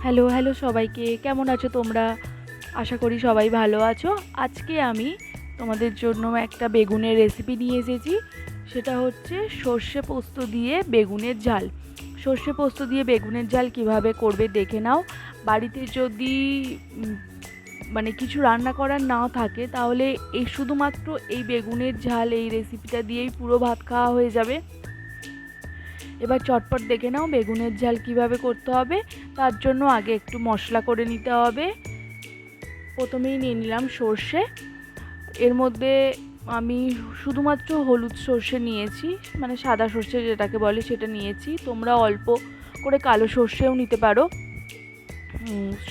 Hello hello সবাইকে, কেমন আছো তোমরা? আশা করি সবাই ভালো আছো। আজকে আমি তোমাদের জন্য একটা বেগুনের রেসিপি নিয়ে এসেছি। সেটা হচ্ছে সর্ষে পোস্ত দিয়ে বেগুনের ঝাল। সর্ষে পোস্ত দিয়ে বেগুনের ঝাল কিভাবে করবে দেখে নাও। বাড়িতে যদি উম, মানে কিছু রান্না করার নাও থাকে, তাহলে এই শুধুমাত্র এই বেগুনের ঝাল এই রেসিপিটা দিয়েই পুরো ভাত খাওয়া হয়ে যাবে। এবার চটপট দেখে নাও বেগুনের ঝাল কিভাবে করতে হবে। তার জন্য আগে একটু মশলা করে নিতে হবে। প্রথমেই নিয়ে নিলাম সর্ষে। এর মধ্যে আমি শুধুমাত্র হলুদ সর্ষে নিয়েছি, মানে সাদা সর্ষে যেটাকে বলে সেটা নিয়েছি। তোমরা অল্প করে কালো সর্ষেও নিতে পারো।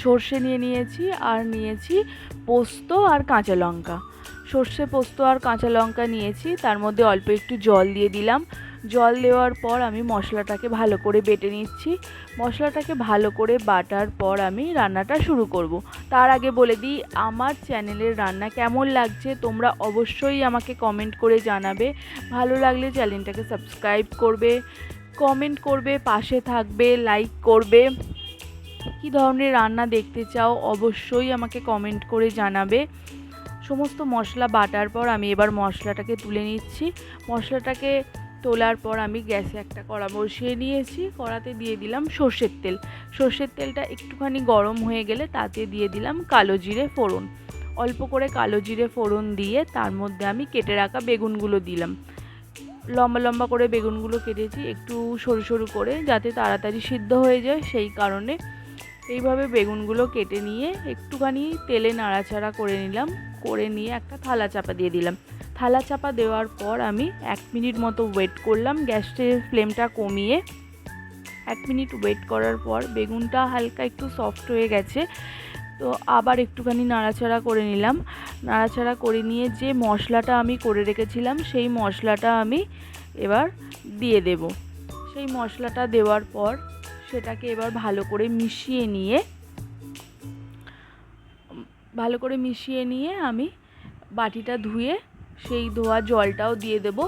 সর্ষে নিয়েছি আর নিয়েছি পোস্ত আর কাঁচা লঙ্কা। সর্ষে পোস্ত আর কাঁচা লঙ্কা নিয়েছি, তার মধ্যে অল্প একটু জল দিয়ে দিলাম। জল দেওয়ার পর আমি মশলাটাকে ভালো করে বেটে নিচ্ছি। মশলাটাকে ভালো করে বাটার পর আমি রান্নাটা শুরু করব। তার আগে বলে দিই, আমার চ্যানেলের রান্না কেমন লাগছে তোমরা অবশ্যই আমাকে কমেন্ট করে জানাবে। ভালো লাগলে চ্যানেলটাকে সাবস্ক্রাইব করবে, কমেন্ট করবে, পাশে থাকবে, লাইক করবে। কী ধরনের রান্না দেখতে চাও অবশ্যই আমাকে কমেন্ট করে জানাবে। সমস্ত মশলা বাটার পর আমি এবার মশলাটাকে তুলে নিচ্ছি। মশলাটাকে তোলার পর আমি গ্যাসে একটা কড়া বসিয়ে নিয়েছি। কড়াতে দিয়ে দিলাম সর্ষের তেল। সর্ষের তেলটা একটুখানি গরম হয়ে গেলে তাতে দিয়ে দিলাম কালো জিরে ফোড়ন। অল্প করে কালো জিরে ফোড়ন দিয়ে তার মধ্যে আমি কেটে রাখা বেগুনগুলো দিলাম। লম্বা লম্বা করে বেগুনগুলো কেটেছি, একটু সরু সরু করে, যাতে তাড়াতাড়ি সিদ্ধ হয়ে যায় সেই কারণে। এইভাবে বেগুনগুলো কেটে নিয়ে একটুখানি তেলে নাড়াচাড়া করে নিলাম। করে নিয়ে একটা থালা চাপা দিয়ে দিলাম। থালা চাপা দেওয়ার পর আমি 1 মিনিট মতো ওয়েট করলাম গ্যাসের ফ্লেমটা কমিয়ে। 1 মিনিট ওয়েট করার পর বেগুনটা হালকা একটু সফট হয়ে গেছে, তো আবার একটুখানি নাড়াচাড়া করে নিলাম। নাড়াচাড়া করে নিয়ে যে মশলাটা আমি করে রেখেছিলাম সেই মশলাটা আমি এবার দিয়ে দেব। সেই মশলাটা দেওয়ার পর সেটাকে এবার ভালো করে মিশিয়ে নিয়ে আমি বাটিটা ধুয়ে সেই ধোয়া জলটাও দিয়ে দেব।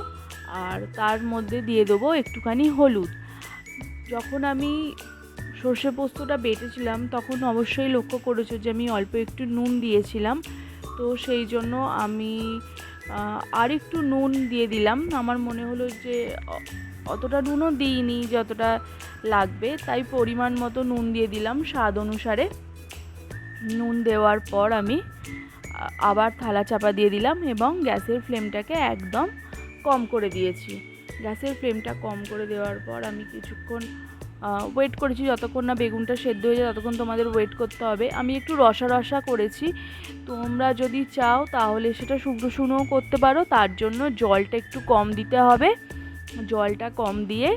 আর তার মধ্যে দিয়ে দেবো একটুখানি হলুদ। যখন আমি সর্ষে পোস্তটা বেটেছিলাম তখন অবশ্যই লক্ষ্য করেছো যে আমি অল্প একটু নুন দিয়েছিলাম, তো সেই জন্য আমি আর একটু নুন দিয়ে দিলাম। আমার মনে হলো যে অতটা নুনও দিইনি যতটা লাগবে, তাই পরিমাণ মতো নুন দিয়ে দিলাম স্বাদ অনুসারে। নুন দেওয়ার পর আমি আবার থালা চাপা দিয়ে দিলাম এবং গ্যাসের ফ্লেমটাকে একদম কম করে দিয়েছি। গ্যাসের ফ্লেমটা কম করে দেওয়ার পর আমি কিছুক্ষণ ওয়েট করেছি, যতক্ষণ না বেগুনটা সেদ্ধ হয়ে যায় ততক্ষণ তোমাদের ওয়েট করতে হবে। আমি একটু রসা রসা করেছি, তোমরা যদি চাও তাহলে সেটা শুকনো শুকনোও করতে পারো। তার জন্য জলটা একটু কম দিতে হবে। জলটা কম দিয়ে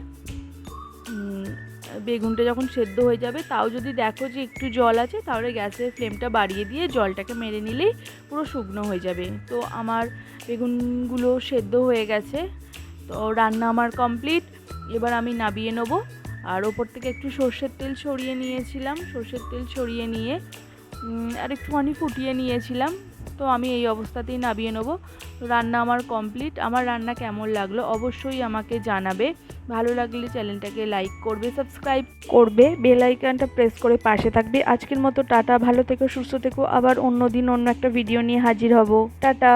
বেগুনটা যখন সেদ্ধ হয়ে যাবে, তাও যদি দেখো যে একটু জল আছে, তাহলে গ্যাসের ফ্লেমটা বাড়িয়ে দিয়ে জলটাকে মেরে নিলেই পুরো শুকনো হয়ে যাবে। তো আমার বেগুনগুলো সেদ্ধ হয়ে গেছে, তো রান্না আমার কমপ্লিট। এবার আমি নামিয়ে নেবো। আর ওপর থেকে একটু সর্ষের তেল ছড়িয়ে নিয়েছিলাম। সর্ষের তেল ছড়িয়ে নিয়ে আর একটুখানি ফুটিয়ে নিয়েছিলাম। তো আমি এই অবস্থাতেই নামিয়ে নেবো। রান্না আমার কমপ্লিট। আমার রান্না কেমন লাগলো অবশ্যই আমাকে জানাবে। ভালো লাগলে চ্যানেলটাকে লাইক করবে, সাবস্ক্রাইব করবে, বেল আইকনটা প্রেস করে পাশে থাকবে। আজকের মতো টাটা, ভালো থেকো, সুস্থ থেকো। আবার অন্য দিন অন্য একটা ভিডিও নিয়ে হাজির হব। টাটা।